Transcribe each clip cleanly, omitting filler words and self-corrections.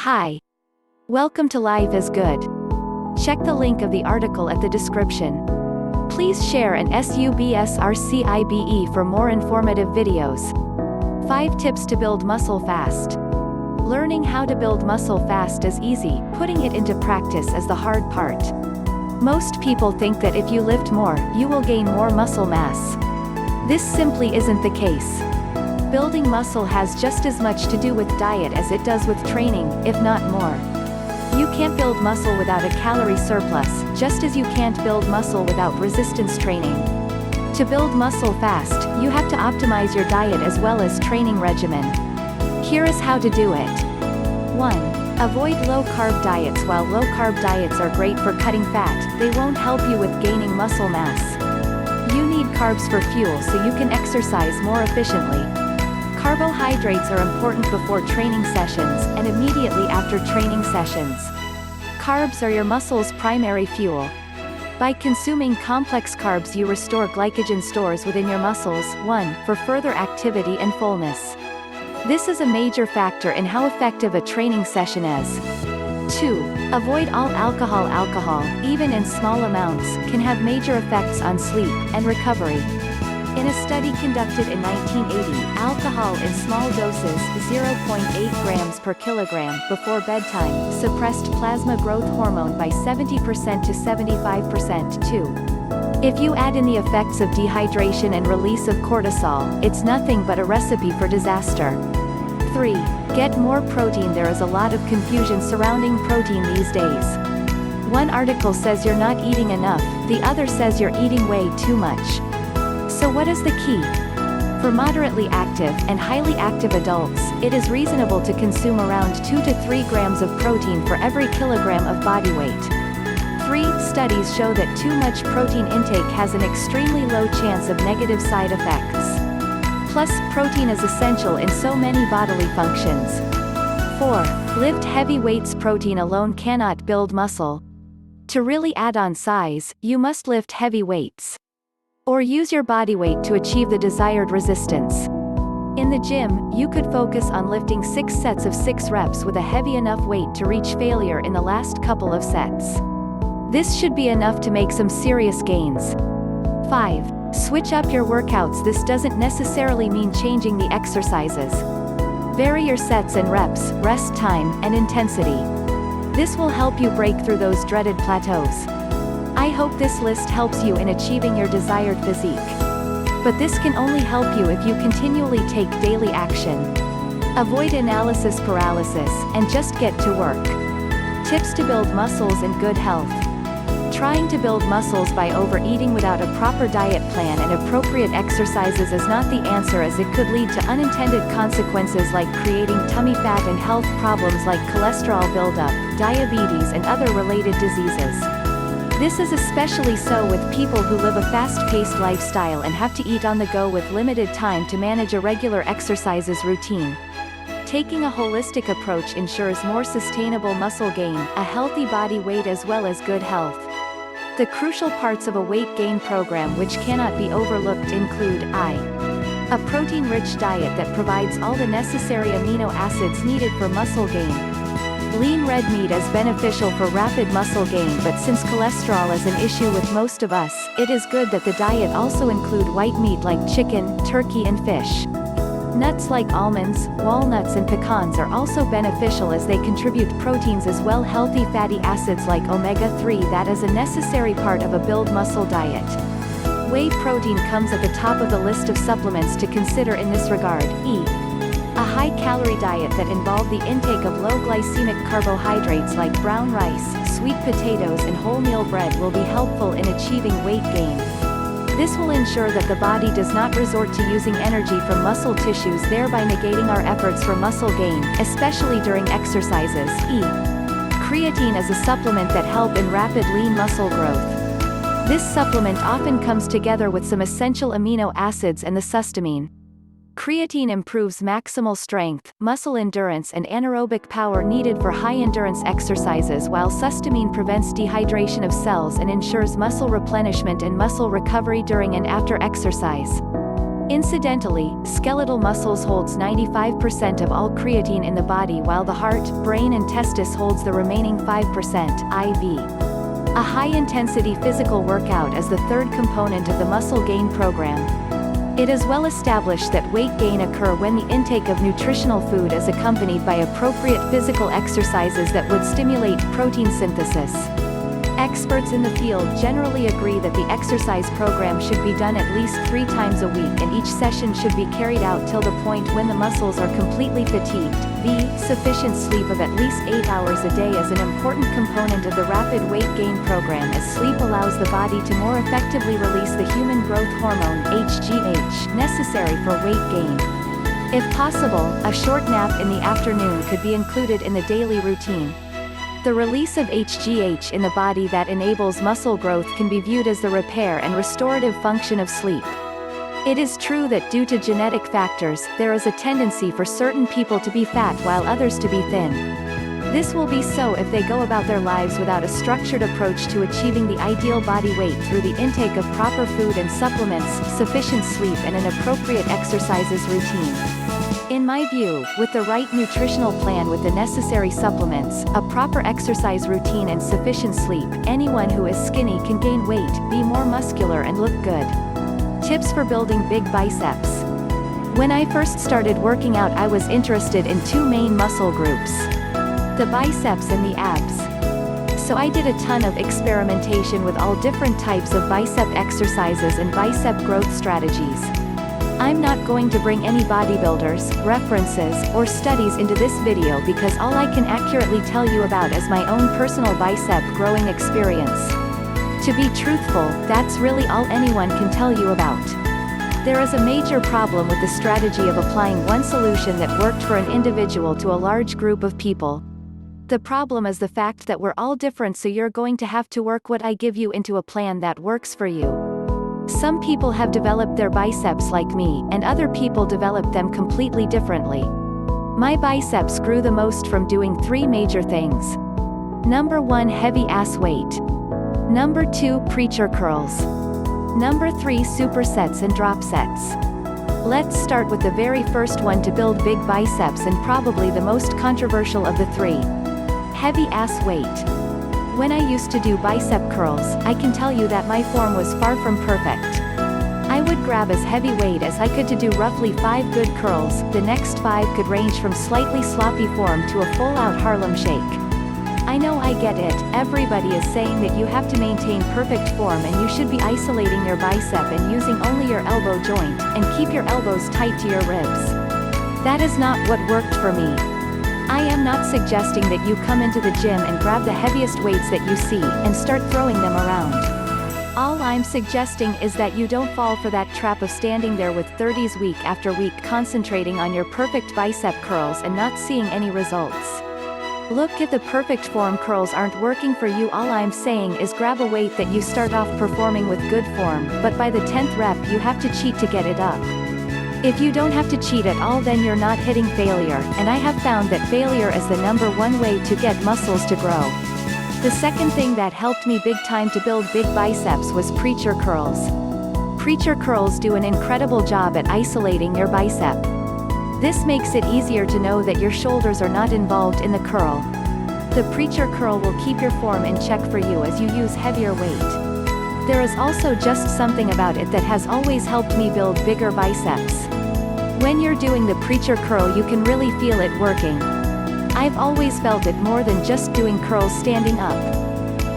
Hi. Welcome to Life is Good. Check the link of the article at the description. Please share and SUBSRCIBE for more informative videos. 5 tips to build muscle fast. Learning how to build muscle fast is easy, putting it into practice is the hard part. Most people think that if you lift more, you will gain more muscle mass. This simply isn't the case. Building muscle has just as much to do with diet as it does with training, if not more. You can't build muscle without a calorie surplus, just as you can't build muscle without resistance training. To build muscle fast, you have to optimize your diet as well as training regimen. Here is how to do it. 1. Avoid low-carb diets. While low-carb diets are great for cutting fat, they won't help you with gaining muscle mass. You need carbs for fuel so you can exercise more efficiently. Carbohydrates are important before training sessions, and immediately after training sessions. Carbs are your muscle's primary fuel. By consuming complex carbs you restore glycogen stores within your muscles, 1, for further activity and fullness. This is a major factor in how effective a training session is. 2. Avoid all alcohol. Alcohol, even in small amounts, can have major effects on sleep and recovery. In a study conducted in 1980, alcohol in small doses, 0.8 grams per kilogram, before bedtime, suppressed plasma growth hormone by 70% to 75%. 2. If you add in the effects of dehydration and release of cortisol, it's nothing but a recipe for disaster. 3. Get more protein. There is a lot of confusion surrounding protein these days. One article says you're not eating enough, the other says you're eating way too much. So what is the key? For moderately active and highly active adults, it is reasonable to consume around 2 to 3 grams of protein for every kilogram of body weight. 3 studies show that too much protein intake has an extremely low chance of negative side effects. Plus, protein is essential in so many bodily functions. 4. Lift heavy weights. Protein alone cannot build muscle. To really add on size, you must lift heavy weights. Or use your body weight to achieve the desired resistance. In the gym, you could focus on lifting 6 sets of 6 reps with a heavy enough weight to reach failure in the last couple of sets. This should be enough to make some serious gains. 5. Switch up your workouts. This doesn't necessarily mean changing the exercises. Vary your sets and reps, rest time, and intensity. This will help you break through those dreaded plateaus. I hope this list helps you in achieving your desired physique. But this can only help you if you continually take daily action. Avoid analysis paralysis, and just get to work. Tips to build muscles in good health. Trying to build muscles by overeating without a proper diet plan and appropriate exercises is not the answer, as it could lead to unintended consequences like creating tummy fat and health problems like cholesterol buildup, diabetes and other related diseases. This is especially so with people who live a fast-paced lifestyle and have to eat on the go with limited time to manage a regular exercises routine. Taking a holistic approach ensures more sustainable muscle gain, a healthy body weight as well as good health. The crucial parts of a weight gain program which cannot be overlooked include a protein-rich diet that provides all the necessary amino acids needed for muscle gain. Lean red meat is beneficial for rapid muscle gain, but since cholesterol is an issue with most of us, it is good that the diet also include white meat like chicken, turkey and fish. Nuts like almonds, walnuts and pecans are also beneficial as they contribute proteins as well. Healthy fatty acids like omega-3 that is a necessary part of a build muscle diet. Whey protein comes at the top of the list of supplements to consider in this regard. A high-calorie diet that involves the intake of low-glycemic carbohydrates like brown rice, sweet potatoes and wholemeal bread will be helpful in achieving weight gain. This will ensure that the body does not resort to using energy from muscle tissues, thereby negating our efforts for muscle gain, especially during exercises. Creatine is a supplement that helps in rapid lean muscle growth. This supplement often comes together with some essential amino acids and the sustamine. Creatine improves maximal strength, muscle endurance and anaerobic power needed for high-endurance exercises, while sustamine prevents dehydration of cells and ensures muscle replenishment and muscle recovery during and after exercise. Incidentally, skeletal muscles holds 95% of all creatine in the body, while the heart, brain and testis holds the remaining 5%, IV. A high-intensity physical workout is the third component of the muscle gain program. It is well established that weight gain occurs when the intake of nutritional food is accompanied by appropriate physical exercises that would stimulate protein synthesis. Experts in the field generally agree that the exercise program should be done at least 3 times a week, and each session should be carried out till the point when the muscles are completely fatigued. Sufficient sleep of at least 8 hours a day is an important component of the rapid weight gain program, as sleep allows the body to more effectively release the human growth hormone, HGH, necessary for weight gain. If possible, a short nap in the afternoon could be included in the daily routine. The release of HGH in the body that enables muscle growth can be viewed as the repair and restorative function of sleep. It is true that due to genetic factors, there is a tendency for certain people to be fat while others to be thin. This will be so if they go about their lives without a structured approach to achieving the ideal body weight through the intake of proper food and supplements, sufficient sleep and an appropriate exercises routine. In my view, with the right nutritional plan with the necessary supplements, a proper exercise routine and sufficient sleep, anyone who is skinny can gain weight, be more muscular and look good. Tips for building big biceps. When I first started working out, I was interested in 2 main muscle groups: the biceps and the abs. So I did a ton of experimentation with all different types of bicep exercises and bicep growth strategies. I'm not going to bring any bodybuilders, references, or studies into this video because all I can accurately tell you about is my own personal bicep growing experience. To be truthful, that's really all anyone can tell you about. There is a major problem with the strategy of applying one solution that worked for an individual to a large group of people. The problem is the fact that we're all different, so you're going to have to work what I give you into a plan that works for you. Some people have developed their biceps like me, and other people developed them completely differently. My biceps grew the most from doing 3 major things. Number 1, heavy ass weight. Number 2, preacher curls. Number 3, supersets and drop sets. Let's start with the very first one to build big biceps, and probably the most controversial of the 3. Heavy ass weight. When I used to do bicep curls, I can tell you that my form was far from perfect. I would grab as heavy weight as I could to do roughly 5 good curls, the next 5 could range from slightly sloppy form to a full-out Harlem shake. I know, I get it, everybody is saying that you have to maintain perfect form and you should be isolating your bicep and using only your elbow joint, and keep your elbows tight to your ribs. That is not what worked for me. I am not suggesting that you come into the gym and grab the heaviest weights that you see, and start throwing them around. All I'm suggesting is that you don't fall for that trap of standing there with 30s week after week concentrating on your perfect bicep curls and not seeing any results. Look, if the perfect form curls aren't working for you, all I'm saying is grab a weight that you start off performing with good form, but by the 10th rep you have to cheat to get it up. If you don't have to cheat at all, then you're not hitting failure, and I have found that failure is the number 1 way to get muscles to grow. The second thing that helped me big time to build big biceps was preacher curls. Preacher curls do an incredible job at isolating your bicep. This makes it easier to know that your shoulders are not involved in the curl. The preacher curl will keep your form in check for you as you use heavier weight. There is also just something about it that has always helped me build bigger biceps. When you're doing the preacher curl, you can really feel it working. I've always felt it more than just doing curls standing up.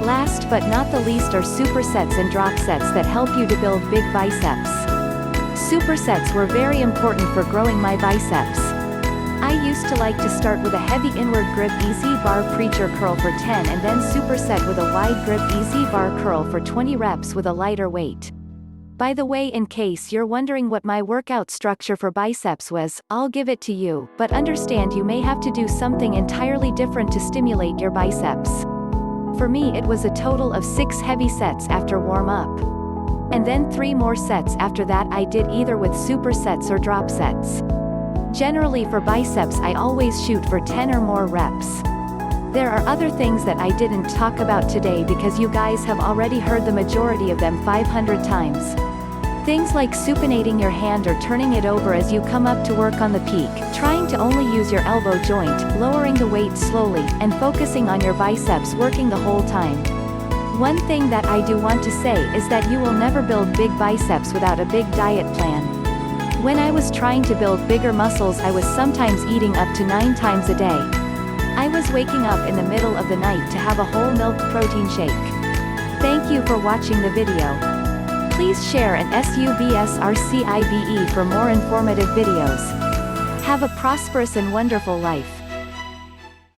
Last but not the least are supersets and drop sets that help you to build big biceps. Supersets were very important for growing my biceps. I used to like to start with a heavy inward grip easy bar preacher curl for 10 and then superset with a wide grip easy bar curl for 20 reps with a lighter weight. By the way, in case you're wondering what my workout structure for biceps was, I'll give it to you, but understand you may have to do something entirely different to stimulate your biceps. For me, it was a total of 6 heavy sets after warm-up. And then 3 more sets after that. I did either with supersets or drop sets. Generally for biceps I always shoot for 10 or more reps. There are other things that I didn't talk about today because you guys have already heard the majority of them 500 times. Things like supinating your hand or turning it over as you come up to work on the peak, trying to only use your elbow joint, lowering the weight slowly, and focusing on your biceps working the whole time. One thing that I do want to say is that you will never build big biceps without a big diet plan. When I was trying to build bigger muscles, I was sometimes eating up to 9 times a day. I was waking up in the middle of the night to have a whole milk protein shake. Thank you for watching the video. Please share and SUBSRCIBE for more informative videos. Have a prosperous and wonderful life.